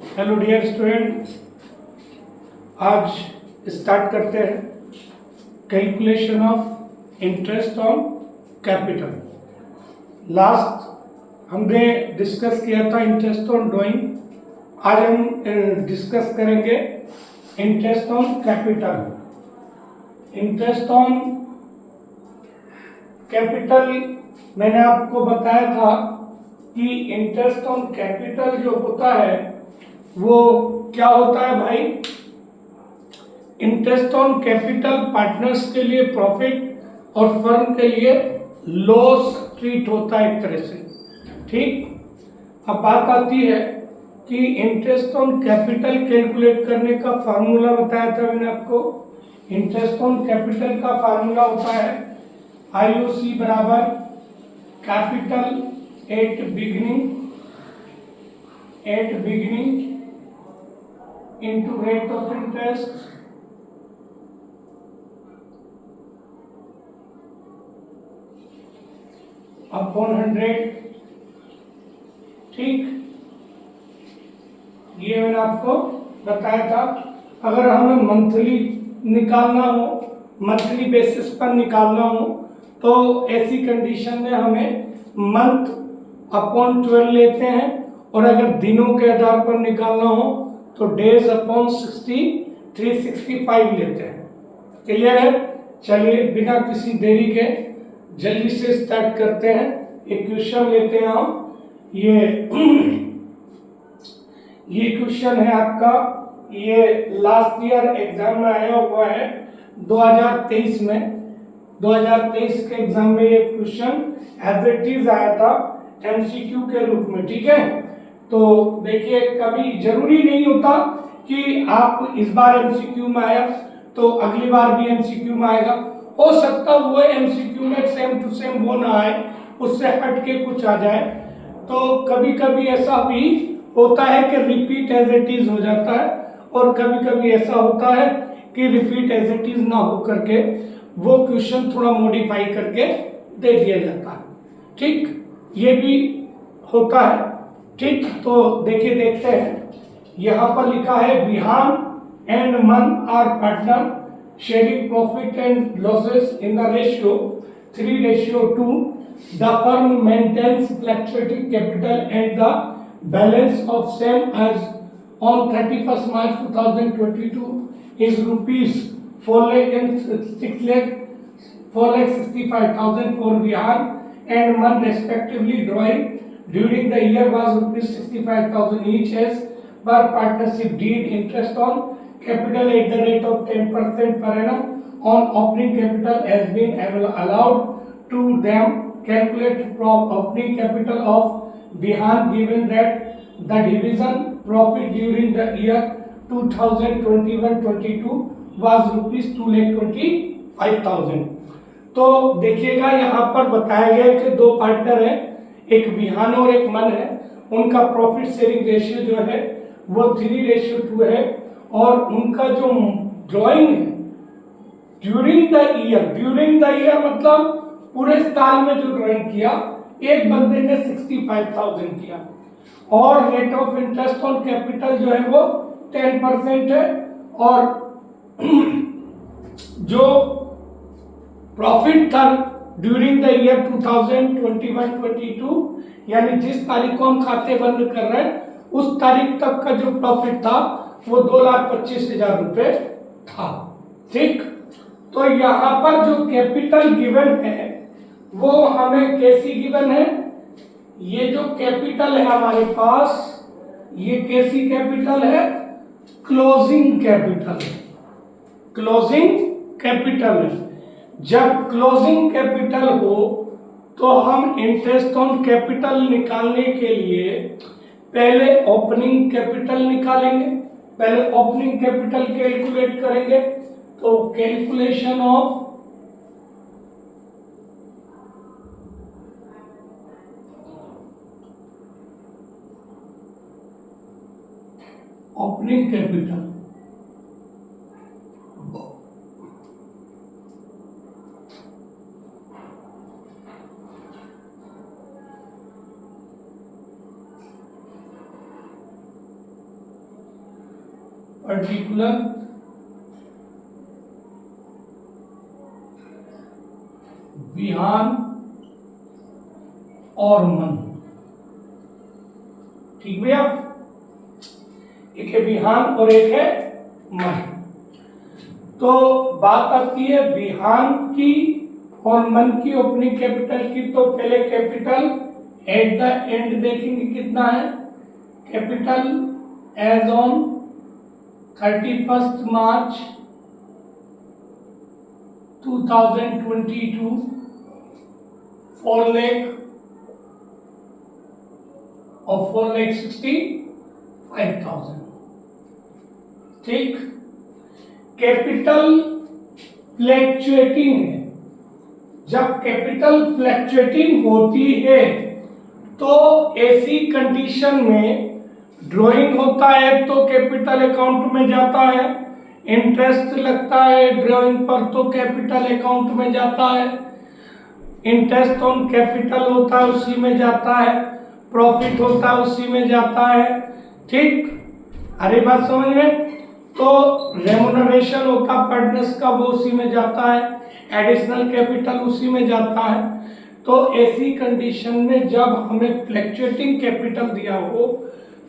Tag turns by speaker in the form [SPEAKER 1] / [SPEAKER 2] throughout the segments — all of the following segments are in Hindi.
[SPEAKER 1] हेलो डियर स्टूडेंट, आज स्टार्ट करते हैं calculation of interest on capital. Last हमने डिस्कस किया था इंटरेस्ट ऑन ड्राइंग। आज हम डिस्कस करेंगे interest on capital. Interest on capital मैंने आपको बताया था कि इंटरेस्ट ऑन कैपिटल जो होता है वो क्या होता है भाई। इंटरेस्ट ऑन कैपिटल पार्टनर्स के लिए प्रॉफिट और फर्म के लिए लॉस ट्रीट होता है एक तरह से, ठीक। अब बात आती है कि इंटरेस्ट ऑन कैपिटल कैलकुलेट करने का फार्मूला बताया था मैंने आपको। इंटरेस्ट ऑन कैपिटल का फार्मूला होता है IOC बराबर capital at beginning into rate of interest upon 100, ठीक। ये मैंने आपको बताया था। अगर हमें मंथली निकालना हो, मंथली बेसिस पर निकालना हो, तो ऐसी कंडीशन में हमें मंथ अपॉन 12 लेते हैं, और अगर दिनों के आधार पर निकालना हो तो डेज अपॉन 60 365 लेते हैं। क्लियर है? चलिए बिना किसी देरी के जल्दी से स्टार्ट करते हैं। एक क्वेश्चन लेते हैं हम। ये क्वेश्चन है आपका, ये लास्ट ईयर एग्जाम में आया हुआ है 2023 में। 2023 के एग्जाम में ये क्वेश्चन एज इट इज आया था MCQ के रूप में, ठीक है। तो देखिए, कभी जरूरी नहीं होता कि आप इस बार MCQ में आया तो अगली बार भी MCQ में आएगा। हो सकता वो MCQ में सेम टू सेम वो ना आए, उससे हट के कुछ आ जाए। तो कभी कभी ऐसा भी होता है कि रिपीट एज इट इज हो जाता है, और कभी कभी ऐसा होता है कि रिपीट एज इट इज ना हो करके वो क्वेश्चन थोड़ा मॉडिफाई करके दे दिया जाता है, ठीक। ये भी होता है, ठीक। तो देखिए, देखते हैं। यहाँ पर लिखा है Vihan and Man are partner sharing profit and losses in the ratio 3:2। The firm maintains fluctuating capital and the balance of same as on 31st March 2022 is rupees 4,65,000 for Vihan and Man respectively. Drawing during the year was rupees 65,000 each as per partnership deed. Interest on capital at the rate of 10% per annum on opening capital has been allowed to them. Calculate from opening capital of Vihan given that the division profit during the year 2021-22 was rupees 2,25,000। तो देखिएगा, यहाँ पर बताया गया कि दो पार्टनर हैं, एक विहान और एक मन है। उनका प्रॉफिट शेयरिंग रेशियो जो है वो 3:2 है, और उनका जो ड्राइंग है ड्यूरिंग द ईयर मतलब पूरे साल में जो ड्राइंग किया, एक बंदे ने 65,000 किया, और rate of interest on capital जो है वो 10% है, और जो प्रॉफिट था ड्यूरिंग द ईयर 2021-22, यानी जिस तारीख को हम खाते बंद कर रहे हैं उस तारीख तक का जो प्रॉफिट था वो 2,25,000 रुपए था, ठीक। तो यहाँ पर जो कैपिटल गिवन है वो हमें कैसी गिवन है? ये जो कैपिटल है हमारे पास, ये कैसी कैपिटल है? Closing capital. क्लोजिंग कैपिटल है। जब क्लोजिंग कैपिटल हो तो हम इंटरेस्ट ऑन कैपिटल निकालने के लिए पहले ओपनिंग कैपिटल निकालेंगे, पहले ओपनिंग कैपिटल कैलकुलेट करेंगे। तो calculation of opening capital, particular Vihan और मन। ठीक भैया, एक है विहान और एक है मन। तो बात आती है विहान की और मन की ओपनिंग कैपिटल की। तो पहले कैपिटल एट द एंड देखेंगे कितना है। कैपिटल एज ऑन 31 मार्च 2022 4 लाख और 4,65,000। ठीक, कैपिटल फ्लैक्चुएटिंग है। जब कैपिटल फ्लैक्चुएटिंग होती है तो ऐसी कंडीशन में ड्राइंग होता है तो कैपिटल अकाउंट में जाता है, इंटरेस्ट लगता है ड्राइंग पर तो कैपिटल अकाउंट में जाता है, इंटरेस्ट ऑन कैपिटल होता है उसी में जाता है, प्रॉफिट होता है उसी में जाता है। ठीक, अरे बात समझ में। तो रेमुनरेशन होता पार्टनर्स का वो उसी में जाता है, एडिशनल कैपिटल उसी में जाता है। तो ऐसी कंडीशन में जब हमें फ्लैक्चुएटिंग कैपिटल दिया हो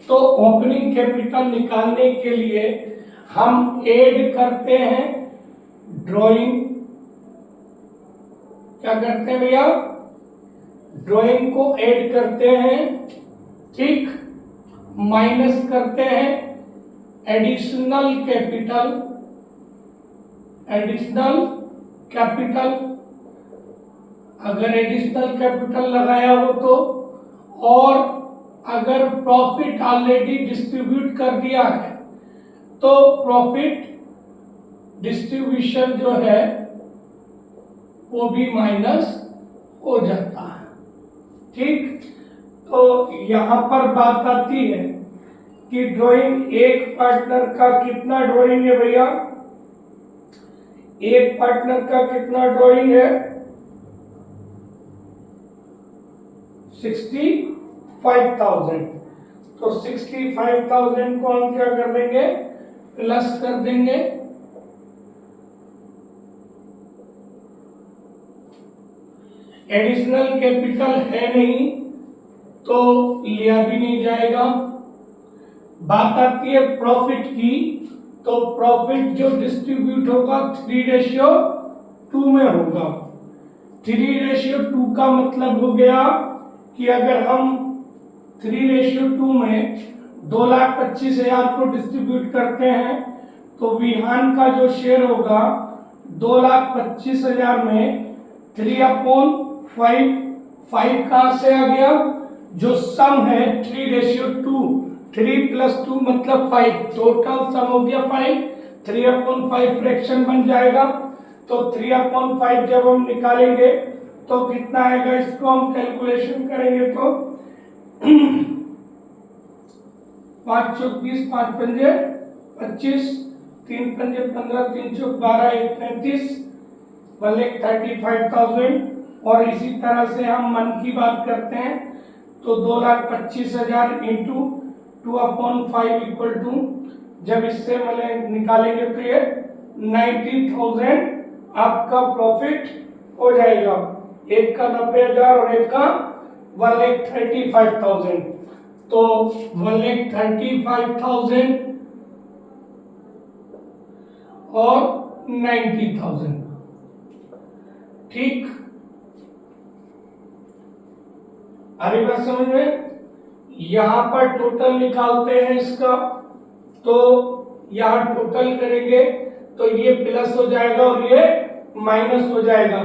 [SPEAKER 1] तो ओपनिंग कैपिटल निकालने के लिए हम ऐड करते हैं ड्राइंग। क्या करते हैं भैया, ड्राइंग को ऐड करते हैं। ठीक, माइनस करते हैं एडिशनल कैपिटल। एडिशनल कैपिटल अगर एडिशनल कैपिटल लगाया हो तो, और अगर प्रॉफिट ऑलरेडी डिस्ट्रीब्यूट कर दिया है तो प्रॉफिट डिस्ट्रीब्यूशन जो है वो भी माइनस हो जाता है। ठीक, तो यहां पर बात आती है कि ड्राइंग एक पार्टनर का कितना ड्राइंग है भैया, एक पार्टनर का कितना ड्राइंग है 65,000। तो 65,000 को हम क्या कर देंगे, प्लस कर देंगे एडिशनल कैपिटल है नहीं तो लिया भी नहीं जाएगा। बात आती है प्रॉफिट की, तो प्रॉफिट जो डिस्ट्रीब्यूट होगा 3:2 में होगा। 3:2 का मतलब हो गया कि अगर हम 3:2 में 2,25,000 को डिस्ट्रीब्यूट करते हैं तो विहान का जो शेयर होगा 2,25,000 में 3/5। 5 कहां से आ गया, जो सम है 3:2, 3 + 2 मतलब 5, टोटल सम हो गया 5। 3/5 फ्रैक्शन बन जाएगा। तो 3/5 जब हम निकालेंगे तो कितना आएगा, इसको हम कैलकुलेशन करेंगे तो 5 चौक 20, 5 पंजे 25, 3 पंजे 15, 3 चौक 12, 1 35, 1,35,000। और इसी तरह से हम मन की बात करते हैं तो 2,25,000 इंटू 2/5 इक्वल टू, जब इससे मतलब निकालेंगे तो ये 90,000 आपका प्रॉफिट हो जाएगा। एक का 90,000 और एक का 1,35,000। तो 1,35,000 और 90,000। ठीक, अरे बात समझ में। यहां पर टोटल निकालते हैं इसका, तो यहां टोटल करेंगे तो ये प्लस हो जाएगा और ये माइनस हो जाएगा।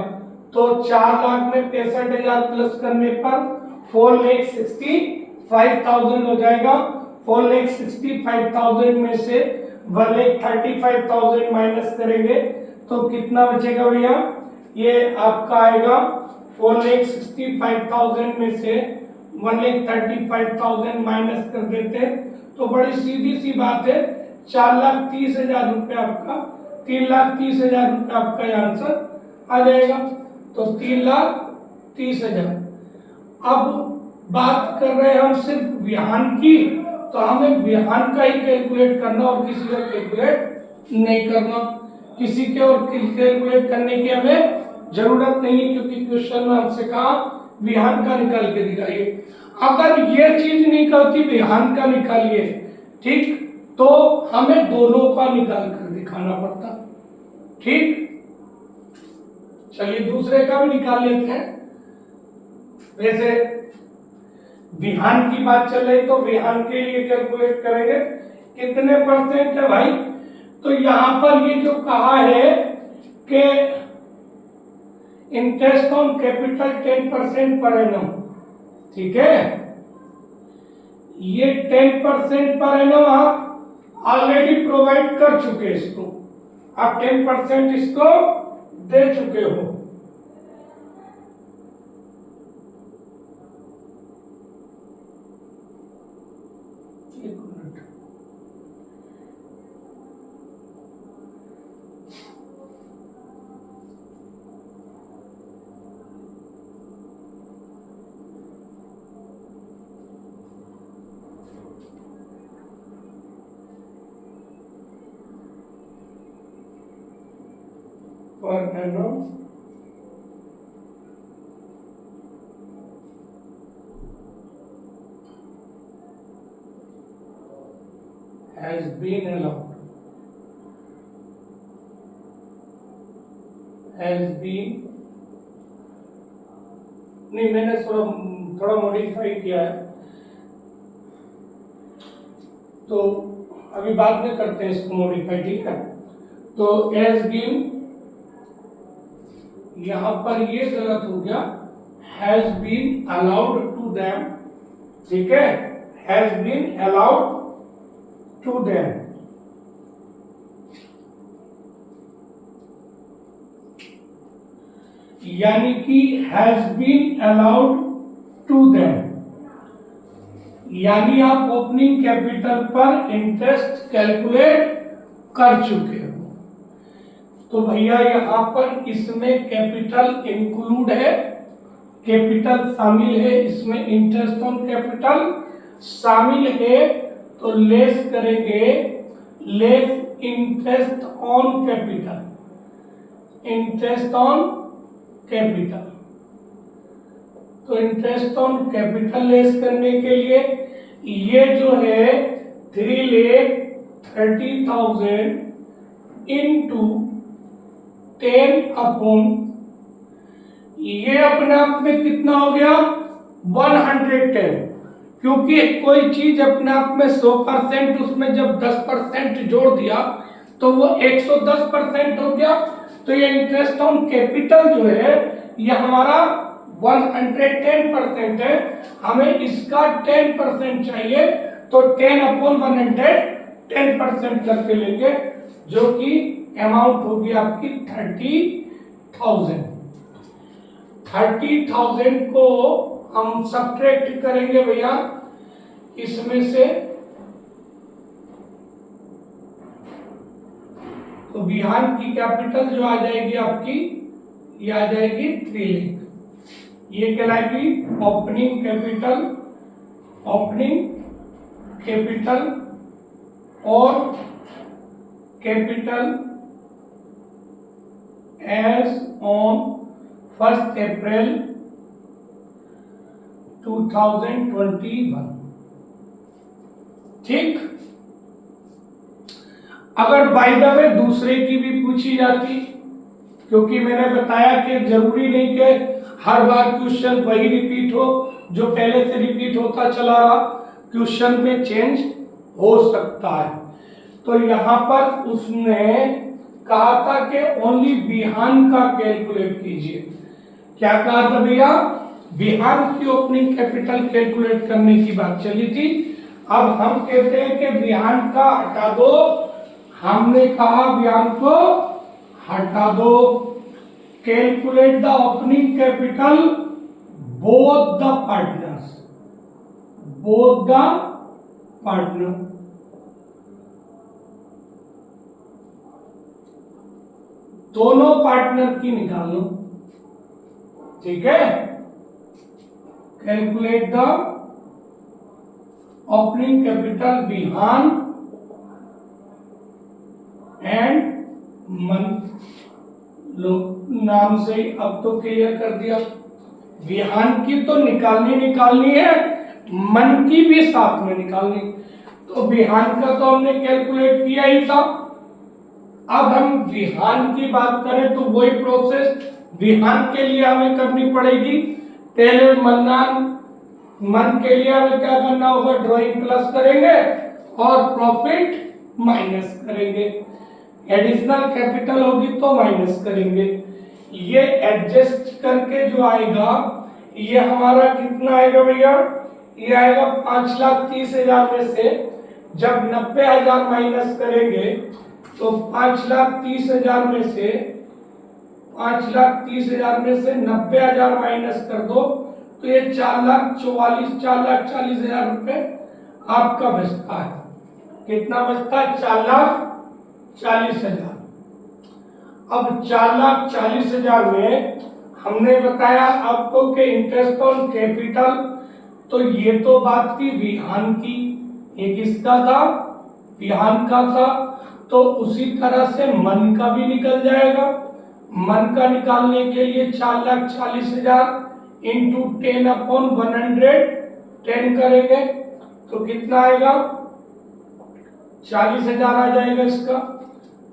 [SPEAKER 1] तो 4,00,000 में 65,000 प्लस करने पर 4,65,000 हो जाएगा। 4,65,000 में से 1,35,000 माइनस करेंगे तो कितना बचेगा भैया, ये आपका आएगा 4,65,000 में से 1,35,000 माइनस कर देते तो बड़ी सीधी सी बात है, 4,30,000 रुपये आपका, 3,30,000 रुपये आपका आंसर आ जाएगा। तो 3,30,000। अब बात कर रहे हैं हम सिर्फ विहान की तो हमें बिहान का ही कैलकुलेट करना और किसी का कैलकुलेट नहीं करना। किसी के और कैलकुलेट करने की हमें जरूरत नहीं है, क्योंकि क्वेश्चन में हमसे कहा बिहान का निकाल के दिखाइए। अगर ये चीज नहीं करती बिहान का निकालिए, ठीक, तो हमें दोनों का निकाल कर दिखाना पड़ता। ठीक, चलिए दूसरे का भी निकाल लेते हैं। वैसे बिहान की बात चल रही तो बिहान के लिए कैलकुलेट करेंगे कितने परसेंट है भाई। तो यहां पर ये जो कहा है कि interest on capital 10% per annum, ठीक है, ये 10% पर एनम आप ऑलरेडी प्रोवाइड कर चुके इसको, आप 10% इसको दे चुके हो। Per annum has been allowed, has been, नहीं मैंने थोड़ा मॉडिफाई किया है, तो अभी बाद में करते हैं इसको मॉडिफाई, ठीक है। तो has been, यहां पर ये गलत हो गया, has been allowed to them, ठीक है, has been allowed to them, यानी कि has been allowed to them, यानी आप ओपनिंग कैपिटल पर इंटरेस्ट कैलकुलेट कर चुके हो। तो भैया यहां पर इसमें कैपिटल इंक्लूड है, कैपिटल शामिल है, इसमें इंटरेस्ट ऑन कैपिटल शामिल है, तो लेस करेंगे, less interest on capital, interest on capital. तो इंटरेस्ट ऑन कैपिटल लेस करने के लिए ये जो है 3,30,000 इंटू 10 अपॉन, ये अपने आप में कितना हो गया 110, क्योंकि कोई चीज अपने आप में 100%, उसमें जब 10% जोड़ दिया तो वो 110% हो गया। तो ये इंटरेस्ट ऑन कैपिटल जो है ये हमारा 110% है, हमें इसका 10% चाहिए, तो 10 अपॉन 100 10% करके लेंगे, जो कि अमाउंट होगी आपकी 30,000। 30,000 को हम सब्ट्रैक्ट करेंगे भैया इसमें से, तो बिहान की कैपिटल जो आ जाएगी आपकी, ये आ जाएगी 3 लाख। ये कहलाएगी ओपनिंग कैपिटल, ओपनिंग कैपिटल और कैपिटल एज ऑन 1 अप्रैल 2021, ठीक। अगर बाय द वे दूसरे की भी पूछी जाती, क्योंकि मैंने बताया कि जरूरी नहीं कि हर बार क्वेश्चन वही रिपीट हो जो पहले से रिपीट होता चला रहा, क्वेश्चन में चेंज हो सकता है। तो यहां पर उसने कहा था कि ओनली बिहान का कैलकुलेट कीजिए। क्या कहा था भैया, बिहान की ओपनिंग कैपिटल कैलकुलेट करने की बात चली थी। अब हम कहते हैं कि बिहान का हटा दो, हमने कहा बिहान को हटा दो, calculate the opening capital both the partners, both the partner. दोनों पार्टनर की निकालो, ठीक है। Calculate the opening capital Bihan and मन, लो नाम से ही अब तो क्लियर कर दिया। बिहान की तो निकालनी है, मन की भी साथ में निकालनी। तो बिहान का तो हमने कैलकुलेट किया ही था। अब हम बिहान की बात करें तो वही प्रोसेस बिहान के लिए हमें करनी पड़ेगी। पहले मन के लिए हमें क्या करना होगा, ड्राइंग प्लस करेंगे और प्रॉफिट माइनस करेंगे। एडिशनल कैपिटल होगी तो माइनस करेंगे। ये एडजस्ट करके जो आएगा ये हमारा कितना आएगा भैया, ये आएगा 5,30,000 में से जब 90,000 माइनस करेंगे तो 5,30,000 में से 90,000 माइनस कर दो तो ये 4,40,000 रुपए आपका बचता है। कितना बचता है, 4,40,000। अब 4,40,000 में हमने बताया आपको कि इंटरेस्ट ऑन कैपिटल, तो ये तो बात थी बिहान की, ये किसका था, बिहान का था। तो उसी तरह से मन का भी निकल जाएगा। मन का निकालने के लिए 4,40,000 इंटू 10/110 करेंगे तो कितना आएगा, 40,000 आ जाएगा इसका।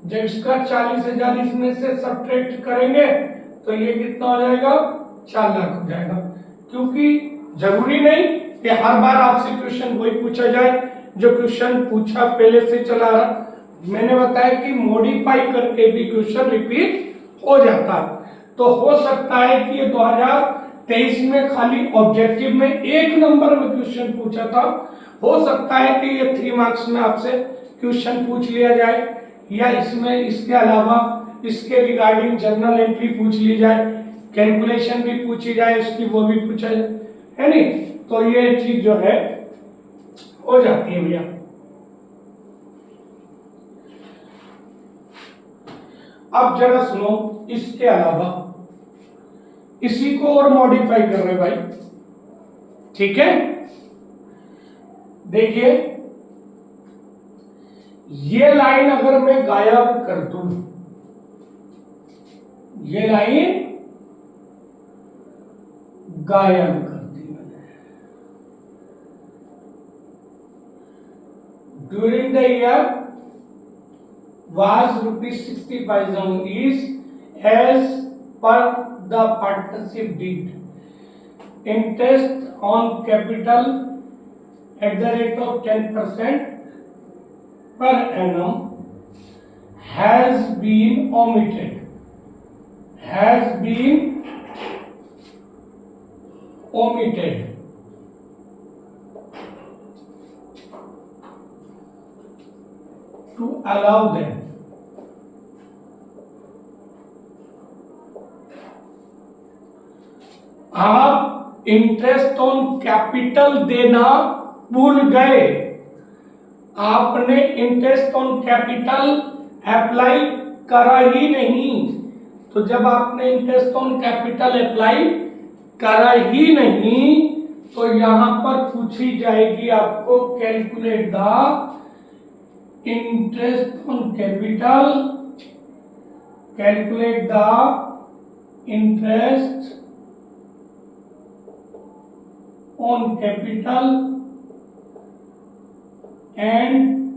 [SPEAKER 1] जब इसका 40,000 इसमें से सब्ट्रैक्ट करेंगे तो ये कितना हो जाएगा, 4 लाख हो जाएगा। क्योंकि जरूरी नहीं कि हर बार आपसे क्वेश्चन वही पूछा जाए जो क्वेश्चन पूछा पहले से चला रहा। मैंने बताया कि मॉडिफाई करके भी क्वेश्चन रिपीट हो जाता है। तो हो सकता है कि ये 2023 में खाली ऑब्जेक्टिव में 1 नंबर में क्वेश्चन पूछा था, हो सकता है कि ये 3 मार्क्स में आपसे क्वेश्चन पूछ लिया जाए, या इसमें इसके अलावा इसके रिगार्डिंग जर्नल एंट्री पूछ ली जाए, कैलकुलेशन भी पूछी जाए उसकी, वो भी पूछा जाए, है नहीं। तो ये चीज जो है हो जाती है भैया। अब जरा सुनो, इसके अलावा इसी को और मॉडिफाई कर रहे भाई, ठीक है। देखिए ये लाइन अगर मैं गायब कर दूं, ये लाइन गायब कर दी मैंने। During the year was ₹60,000 is as per the partnership deed. Interest on capital at the rate of 10% per annum has been omitted. Has been omitted. To allow them आप इंटरेस्ट ऑन कैपिटल देना भूल गए, आपने इंटरेस्ट ऑन कैपिटल अप्लाई करा ही नहीं। तो जब आपने इंटरेस्ट ऑन कैपिटल अप्लाई करा ही नहीं तो यहां पर पूछी जाएगी आपको calculate the interest on capital, calculate the interest on capital and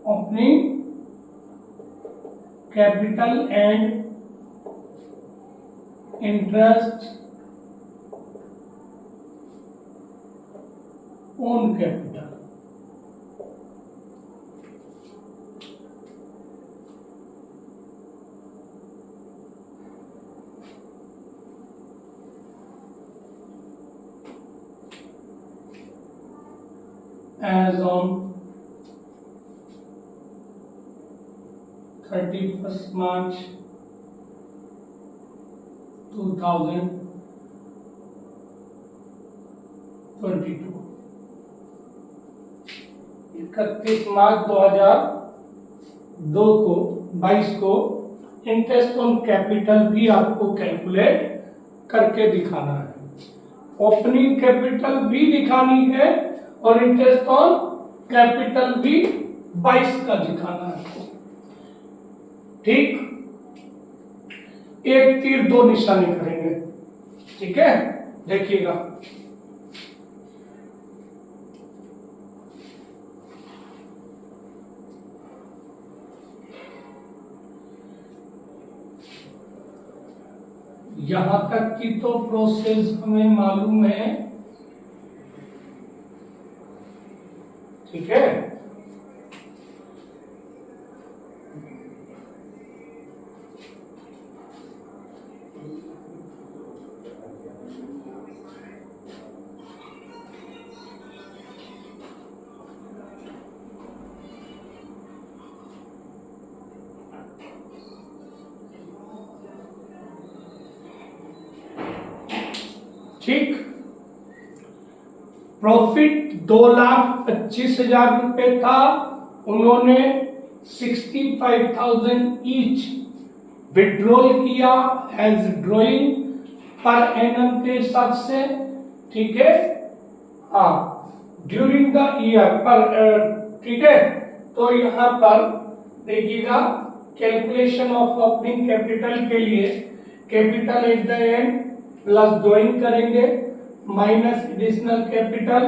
[SPEAKER 1] opening capital and interest on capital. As on 31st March 2023 31 मार्च 2022 को इंटरेस्ट ऑन कैपिटल भी आपको कैलकुलेट करके दिखाना है। ओपनिंग कैपिटल भी दिखानी है और इंटरेस्ट ऑन कैपिटल भी 22 का दिखाना है। ठीक, एक तीर दो निशाने करेंगे। ठीक है, देखिएगा। यहां तक की तो प्रोसेस हमें मालूम है। ठीक है, ठीक। प्रॉफिट 2,25,000 रुपए था, उन्होंने 65,000 ईच विड्रॉल किया एज ड्रॉइंग पर एनम के हिसाब से। ठीक है, हाँ, ड्यूरिंग द ईयर पर। ठीक है, तो यहां पर देखिएगा कैलकुलेशन ऑफ ओपनिंग कैपिटल के लिए capital at the end plus drawing करेंगे minus additional capital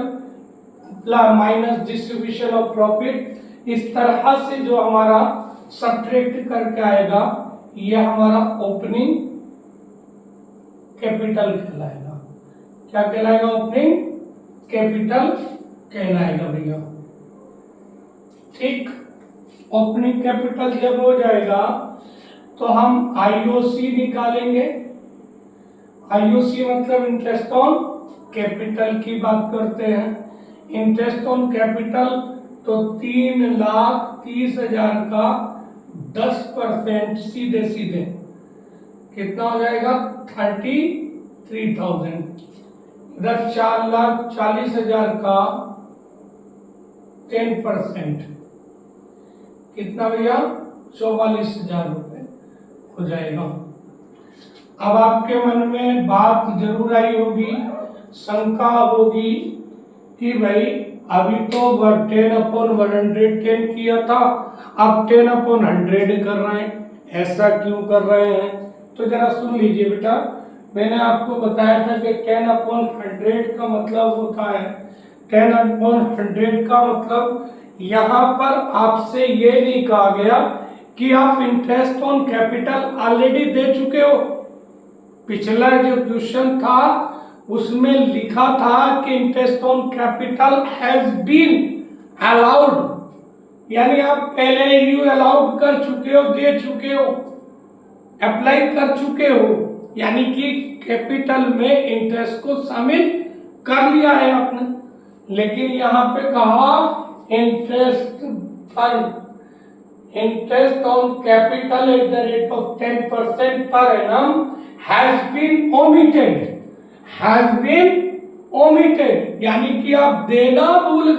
[SPEAKER 1] plus minus distribution of profit. इस तरह से जो हमारा सब्ट्रैक्ट करके आएगा ये हमारा ओपनिंग कैपिटल कहलाएगा। क्या कहलाएगा? ओपनिंग कैपिटल कहलाएगा भैया। ठीक, ओपनिंग कैपिटल जब हो जाएगा तो हम आईओसी निकालेंगे। आईओसी मतलब इंटरेस्ट ऑन कैपिटल की बात करते हैं। इंटरेस्ट ऑन कैपिटल तो 3,30,000 का 10% सीधे सीधे कितना हो जाएगा? 33,000। इधर 4,40,000 का 10% कितना भैया? 44,000 रुपए हो जाएगा। अब आपके मन में बात जरूर आई होगी, शंका होगी कि भाई अभी तो 10/110 किया था, अब 10/100 कर रहे हैं, ऐसा क्यों कर रहे हैं? तो जरा सुन लीजिए बेटा, मैंने आपको बताया था कि 10/100 का मतलब होता है 10/100 का मतलब यहाँ पर आपसे ये नहीं कहा गया कि आप इंटरेस्ट ऑन कैपिटल ऑलरेडी दे चुके हो। पिछला जो क्वेश्चन था उसमें लिखा था कि interest on capital has been allowed, यानी आप पहले ही अलाउड कर चुके हो, दे चुके हो, अप्लाई कर चुके हो, यानी कि कैपिटल में इंटरेस्ट को शामिल कर लिया है आपने। लेकिन यहाँ पे कहा interest on capital at the rate of 10% per annum has been omitted, यानी कि आप देना भूल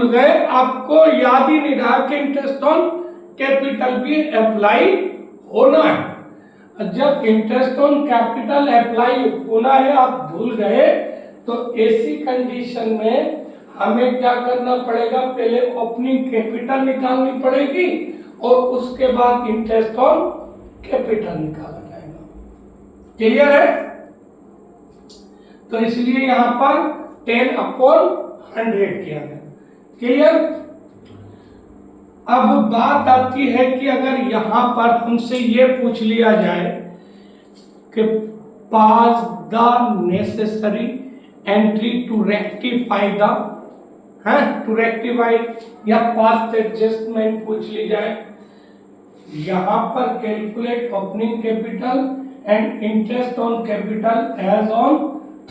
[SPEAKER 1] गए, आपको याद ही नहीं रहा कि इंटरेस्ट ऑन कैपिटल भी अप्लाई होना है। जब इंटरेस्ट ऑन कैपिटल अप्लाई होना है आप भूल गए, तो ऐसी कंडीशन में हमें क्या करना पड़ेगा? पहले ओपनिंग कैपिटल निकालनी पड़ेगी और उसके बाद इंटरेस्ट ऑन कैपिटल निकाला जाएगा। क्लियर है? तो इसलिए यहां पर 10/100 किया गया। क्लियर? अब बात आती है कि अगर यहां पर हमसे ये पूछ लिया जाए कि pass the necessary entry to rectify या पास्ट एडजस्टमेंट पूछ ली जाए, यहां पर calculate opening capital and interest on capital as on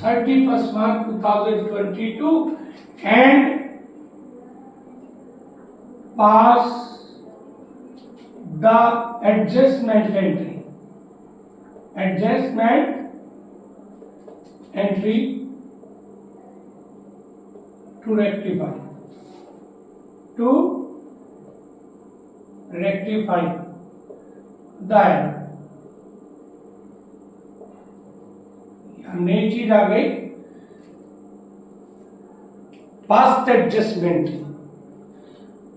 [SPEAKER 1] 31 March 2022 and pass the adjustment entry to to rectify the error. नई चीज आ गई, पास्ट एडजस्टमेंट।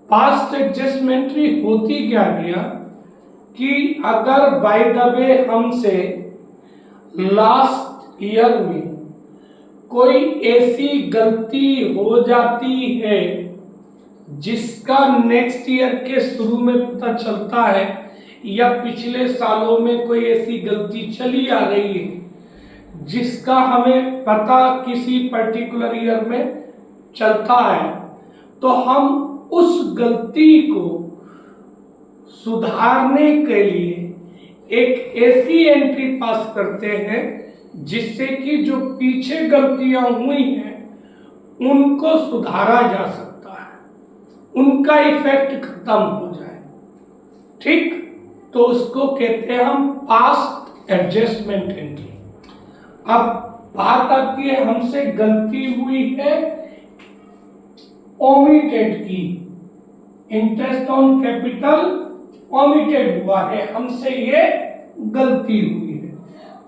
[SPEAKER 1] पास्ट एडजस्टमेंट्री होती क्या गया कि अगर बाय द वे हमसे लास्ट ईयर में कोई ऐसी गलती हो जाती है जिसका नेक्स्ट ईयर के शुरू में पता चलता है, या पिछले सालों में कोई ऐसी गलती चली आ रही है जिसका हमें पता किसी पर्टिकुलर ईयर में चलता है, तो हम उस गलती को सुधारने के लिए एक ऐसी एंट्री पास करते हैं जिससे कि जो पीछे गलतियां हुई हैं उनको सुधारा जा सकता है, उनका इफेक्ट खत्म हो जाए। ठीक, तो उसको कहते हैं हम पास्ट एडजस्टमेंट एंट्री। अब बात आती है, हमसे गलती हुई है ओमिटेड की, इंटरेस्ट ऑन कैपिटल ओमिटेड हुआ है, हमसे ये गलती हुई है।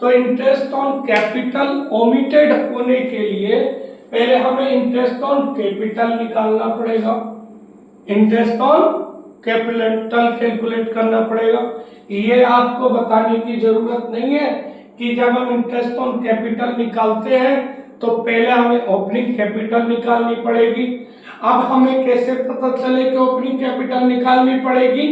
[SPEAKER 1] तो इंटरेस्ट ऑन कैपिटल ओमिटेड होने के लिए पहले हमें इंटरेस्ट ऑन कैपिटल निकालना पड़ेगा, इंटरेस्ट ऑन कैपिटल कैलकुलेट करना पड़ेगा। ये आपको बताने की जरूरत नहीं है कि जब हम इंटरेस्ट ऑन कैपिटल निकालते हैं तो पहले हमें ओपनिंग कैपिटल निकालनी पड़ेगी। अब हमें कैसे पता चले कि ओपनिंग कैपिटल निकालनी पड़ेगी,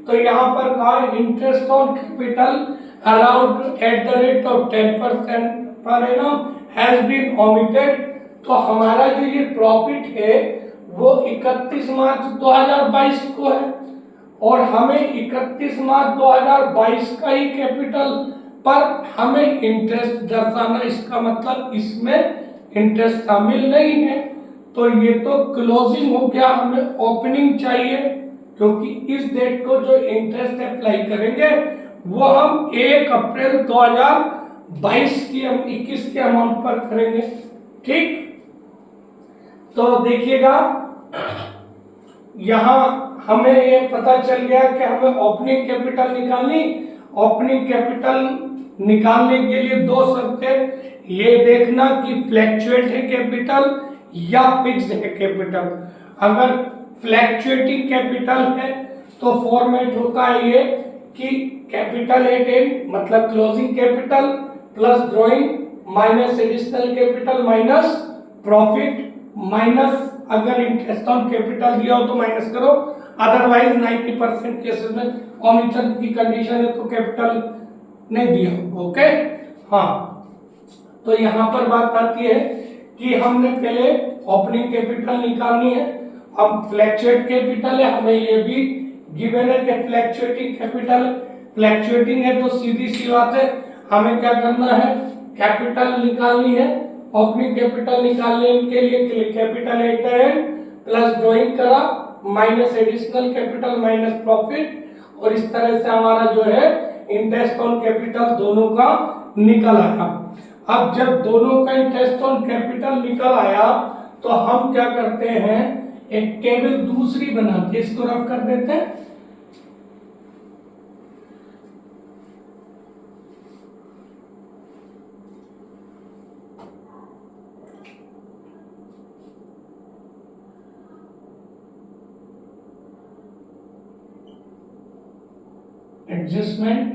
[SPEAKER 1] तो यहाँ पर कहा interest on capital allowed at the rate of 10% per annum has been omitted. तो हमारा जो ये प्रॉफिट है वो 31 मार्च 2022 को है और हमें 31 मार्च 2022 का ही कैपिटल पर हमें इंटरेस्ट दर्शाना, इसका मतलब इसमें इंटरेस्ट शामिल नहीं है। तो ये तो क्लोजिंग हो गया, हमें ओपनिंग चाहिए क्योंकि इस डेट को जो इंटरेस्ट अप्लाई करेंगे वो हम 1 अप्रैल 2022 की हम 21 के अमाउंट पर करेंगे। ठीक, तो देखिएगा यहां हमें ये पता चल गया कि हमें ओपनिंग कैपिटल निकालनी। ओपनिंग कैपिटल निकालने के लिए दो शर्तें, ये देखना कि फ्लैक्चुएट है कैपिटल या फिक्स्ड है कैपिटल। अगर फ्लैक्चुएटिंग कैपिटल है तो फॉर्मेट होता है ये कि कैपिटल एट एंड मतलब closing capital plus drawing minus additional capital minus profit minus अगर इंटरेस्ट ऑन कैपिटल दिया हो तो माइनस करो, अदरवाइज 90% केसेस में ओमिशन की कंडीशन है तो कैपिटल नहीं दिया। ओके, हाँ, तो यहाँ पर बात आती है कि हमने पहले ओपनिंग कैपिटल निकालनी है। अब फ्लैक्चुएट कैपिटल है, हमें ये भी गिवन है कि फ्लैक्चुएटिंग कैपिटल, फ्लैक्चुएटिंग है तो सीधी सी बात है हमें क्या करना है, कैपिटल निकालनी है। ओपनिंग कैपिटल निकालने के लिए capital at end plus drawing करा minus additional capital minus profit, और इस तरह से हमारा जो है इंटरेस्ट ऑन कैपिटल दोनों का निकल आया। अब जब दोनों का इंटरेस्ट ऑन कैपिटल निकल आया तो हम क्या करते हैं, एक टेबल दूसरी बनाते, इसको रफ कर देते हैं। Adjustment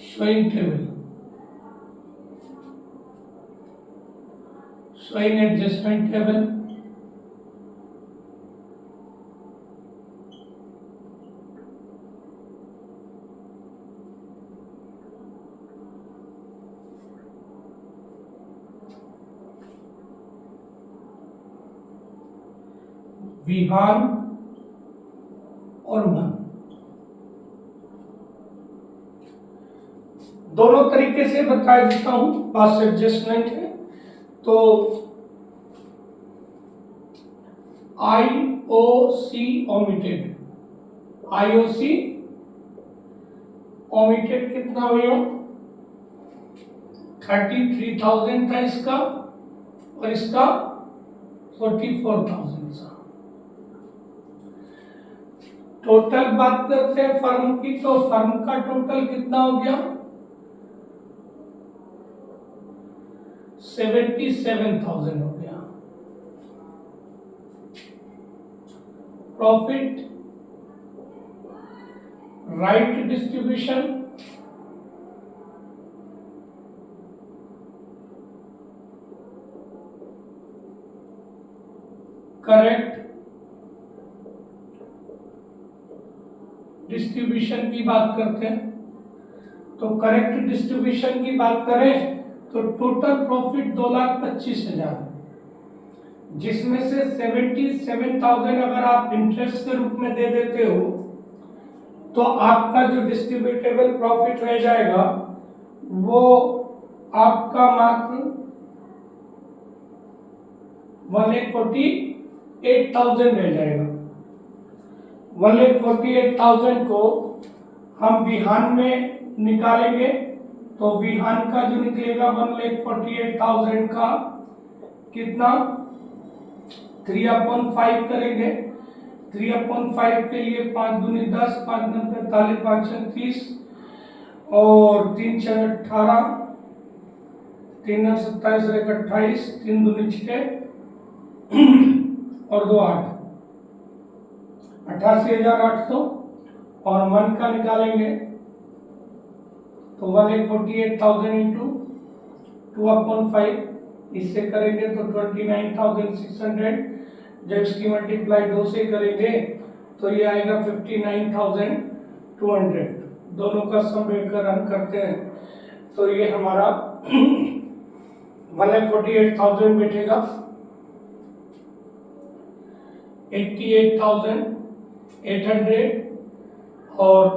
[SPEAKER 1] showing table, showing adjustment table. Vihan और मन दोनों तरीके से बता देता हूं। पास्ट एडजस्टमेंट है तो आईओसी ओमिटेड, आईओसी ओमिटेड कितना हुआ, 33,000 था इसका और इसका 44,000। टोटल बात करते हैं फर्म की, तो फर्म का टोटल कितना हो गया? 77,000 हो गया। Profit right distribution correct distribution की बात करते हैं। तो करेक्ट डिस्ट्रीब्यूशन की बात करें तो टोटल प्रॉफिट 2,25,000, जिसमें से 77,000 अगर आप इंटरेस्ट के रूप में दे देते हो तो आपका जो डिस्ट्रीब्यूटेबल प्रॉफिट रह जाएगा वो आपका मात्र 1,48,000 रह जाएगा। 1,48,000 को हम बिहान में निकालेंगे तो बिहान का जो निकलेगा 1,48,000 का कितना 3/5 करेंगे। 3/5 के लिए 5 दूनी 10, 5 9 45, 5 6 30 और 3 6 18, 3 9 27 28, 3 दूनी 6 और 2 8, 88,800 और 1 का निकालेंगे तो 1,48,000 इंटू 2/5 इससे करेंगे तो 29,600। जब इसकी मल्टीप्लाई 2 से करेंगे तो ये आएगा 59,200। दोनों का सम लेकर हम करते हैं तो ये हमारा 1,48,000 बैठेगा 88,800 और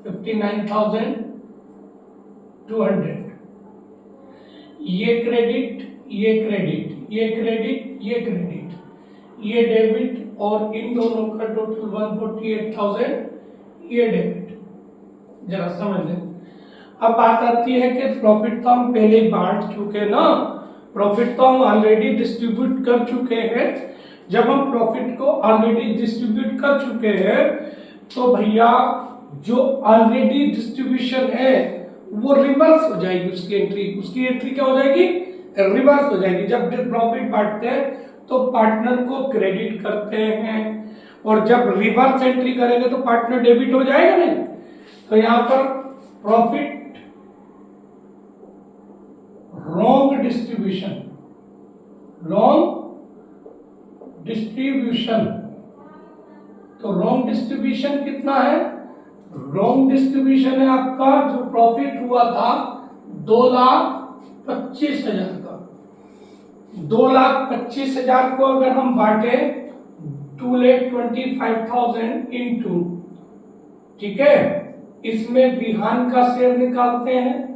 [SPEAKER 1] 59,200। ये क्रेडिट, ये क्रेडिट, ये क्रेडिट, ये क्रेडिट, ये डेबिट और इन दोनों का टोटल 148,000 ये डेबिट। जरा समझ लें। अब बात आती है कि प्रॉफिट तो हम पहले ही बांट चुके ना, प्रॉफिट तो हम ऑलरेडी डिस्ट्रीब्यूट कर चुके हैं। जब हम प्रॉफिट को ऑलरेडी डिस्ट्रीब्यूट कर चुके हैं तो भैया जो ऑलरेडी डिस्ट्रीब्यूशन है वो रिवर्स हो जाएगी। उसकी एंट्री क्या हो जाएगी? रिवर्स हो जाएगी। जब प्रॉफिट बांटते हैं तो पार्टनर को क्रेडिट करते हैं और जब रिवर्स एंट्री करेंगे तो पार्टनर डेबिट हो जाएगा नहीं। तो यहां पर profit wrong distribution, wrong distribution. तो रॉन्ग डिस्ट्रीब्यूशन कितना है? रॉन्ग डिस्ट्रीब्यूशन है आपका जो प्रॉफिट हुआ था 2,25,000 का। 2,25,000 को अगर हम बांटे 2,25,000 इंटू, ठीक है, इसमें विहान का शेयर निकालते हैं।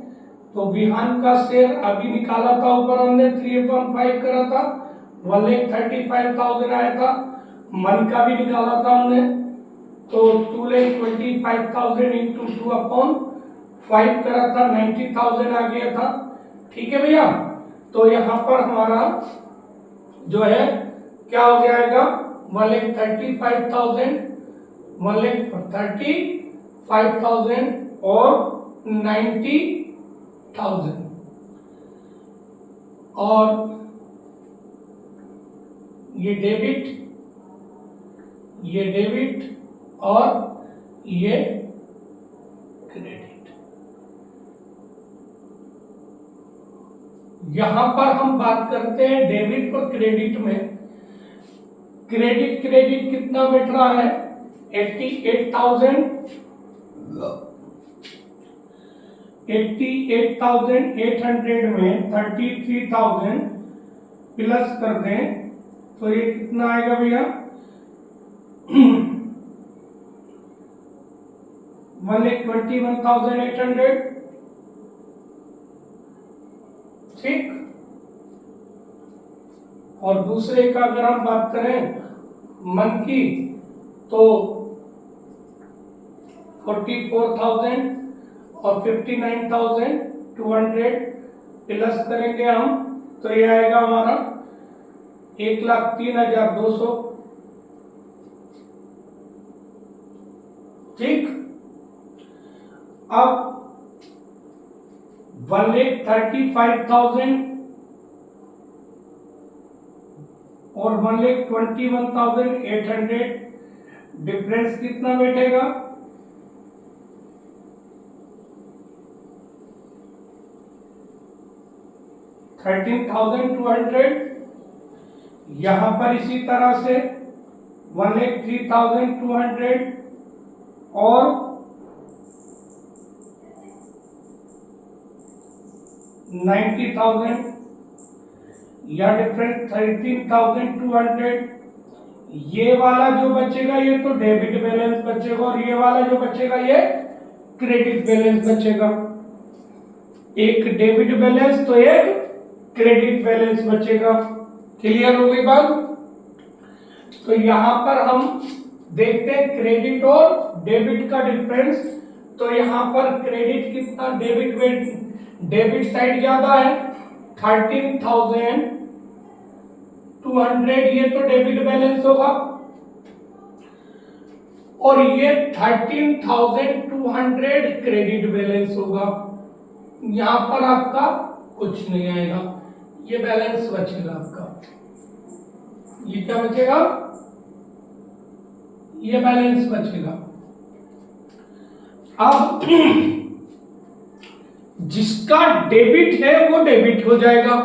[SPEAKER 1] तो विहान का शेयर अभी निकाला था, ऊपर हमने 3/5 करा था, 1,35,000 आया था। मन का भी निकाला था हमने तो 2,25,000 इंटू 2/5 करा था, 90,000 आ गया था। ठीक है भैया। तो यहाँ पर हमारा जो है क्या हो जाएगा 1,35,000, 1,35,000 और 90,000 और ये डेबिट, ये डेबिट और ये क्रेडिट। यहां पर हम बात करते हैं डेबिट और क्रेडिट में। क्रेडिट कितना बैठ रहा है 88,800 में 33,000 प्लस कर दें तो ये कितना आएगा भैया 1,21,800। ठीक। और दूसरे का अगर हम बात करें मन की तो 44,000 और 59,200 प्लस करेंगे हम तो ये आएगा हमारा 1,03,200, ठीक। अब 1,35,000 और 1,21,800, डिफरेंस कितना बैठेगा? 13,200। यहां पर इसी तरह से 1,03,200 और 90,000, या डिफरेंस 13,200। ये वाला जो बचेगा ये तो डेबिट बैलेंस बचेगा, और ये वाला जो बचेगा ये क्रेडिट बैलेंस बचेगा। एक डेबिट बैलेंस तो एक क्रेडिट बैलेंस बचेगा। क्लियर हो गई बात? तो यहां पर हम देखते हैं क्रेडिट और डेबिट का डिफरेंस। तो यहां पर क्रेडिट कितना, डेबिट साइड ज्यादा है 13,200, ये तो डेबिट बैलेंस होगा, और ये 13,200 क्रेडिट बैलेंस होगा। यहां पर आपका कुछ नहीं आएगा, ये बैलेंस बचेगा आपका। ये क्या बचेगा? ये बैलेंस बचेगा। अब जिसका डेबिट है वो डेबिट हो जाएगा,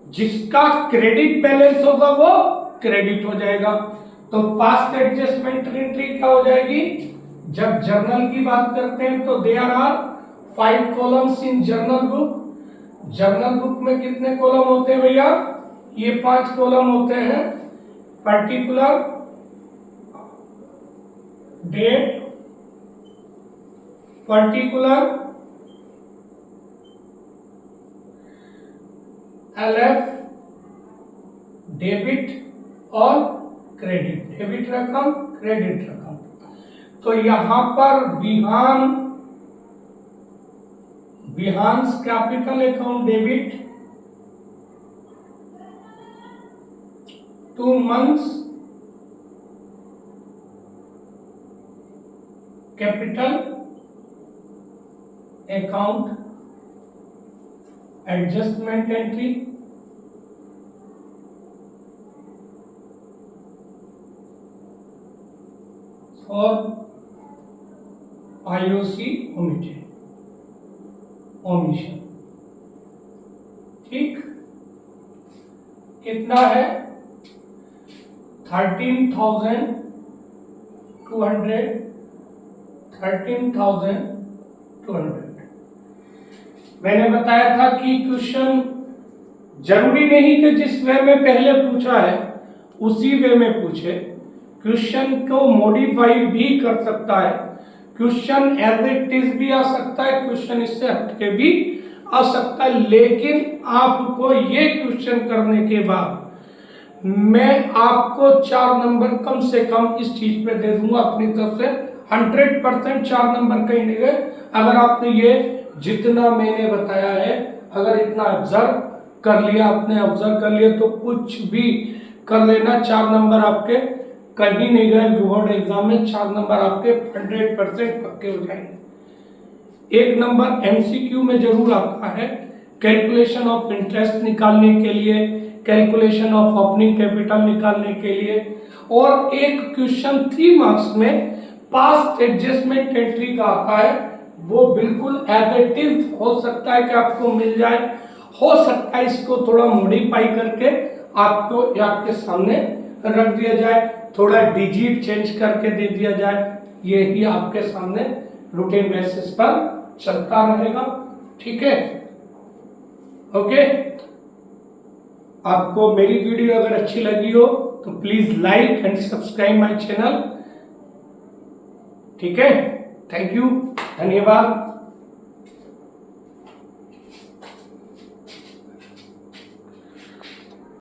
[SPEAKER 1] जिसका क्रेडिट बैलेंस होगा वो क्रेडिट हो जाएगा। तो पास्ट एडजस्टमेंट एंट्री क्या हो जाएगी? जब जर्नल की बात करते हैं तो there are 5 columns in journal book. Journal book में कितने कॉलम होते हैं भैया? ये 5 कॉलम होते हैं। Particular, date, particular, LF, debit और क्रेडिट। डेबिट रकम, क्रेडिट रकम। तो यहां पर विहांस capital account debit, 2 months capital account adjustment entry, और IOC ओमिशन। ठीक, कितना है? 13,200, 13,200। मैंने बताया था कि क्वेश्चन जरूरी नहीं कि जिस वे में पहले पूछा है उसी वे में पूछे, क्वेश्चन को मॉडिफाई भी कर सकता है। क्वेश्चन एज इट इज भी आ सकता है, क्वेश्चन इससे हटके भी आ सकता है। लेकिन आपको ये क्वेश्चन करने के बाद मैं आपको 4 नंबर कम से कम इस चीज पे दे दूंगा अपनी तरफ से। 100% 4 नंबर कहीं नहीं गए। अगर आपने ये जितना मैंने बताया है, अगर इतना ऑब्जर्व कर लिया, आपने ऑब्जर्व कर लिया, तो कुछ भी कर लेना, 4 नंबर आपके कहीं नहीं गए। बोर्ड एग्जाम में 4 नंबर आपके 100% पक्के हो जाएंगे। 1 नंबर MCQ में जरूर आता है, कैलकुलेशन ऑफ इंटरेस्ट निकालने के लिए, कैलकुलेशन ऑफ ओपनिंग कैपिटल निकालने के लिए, और एक क्वेश्चन 3 मार्क्स में पास्ट एडजस्टमेंट एंट्री का आता है। वो बिल्कुल एज इट इज हो सकता है कि आपको मिल जाए, हो सकता है इसको थोड़ा मॉडिफाई करके आपको आपके सामने रख दिया जाए, थोड़ा डिजिट चेंज करके दे दिया जाए। ये ही आपके सामने रूटीन बेसिस पर चलता रहेगा। ठीक है, ओके। आपको मेरी वीडियो अगर अच्छी लगी हो तो please like and subscribe my channel. ठीक है, थैंक यू, धन्यवाद।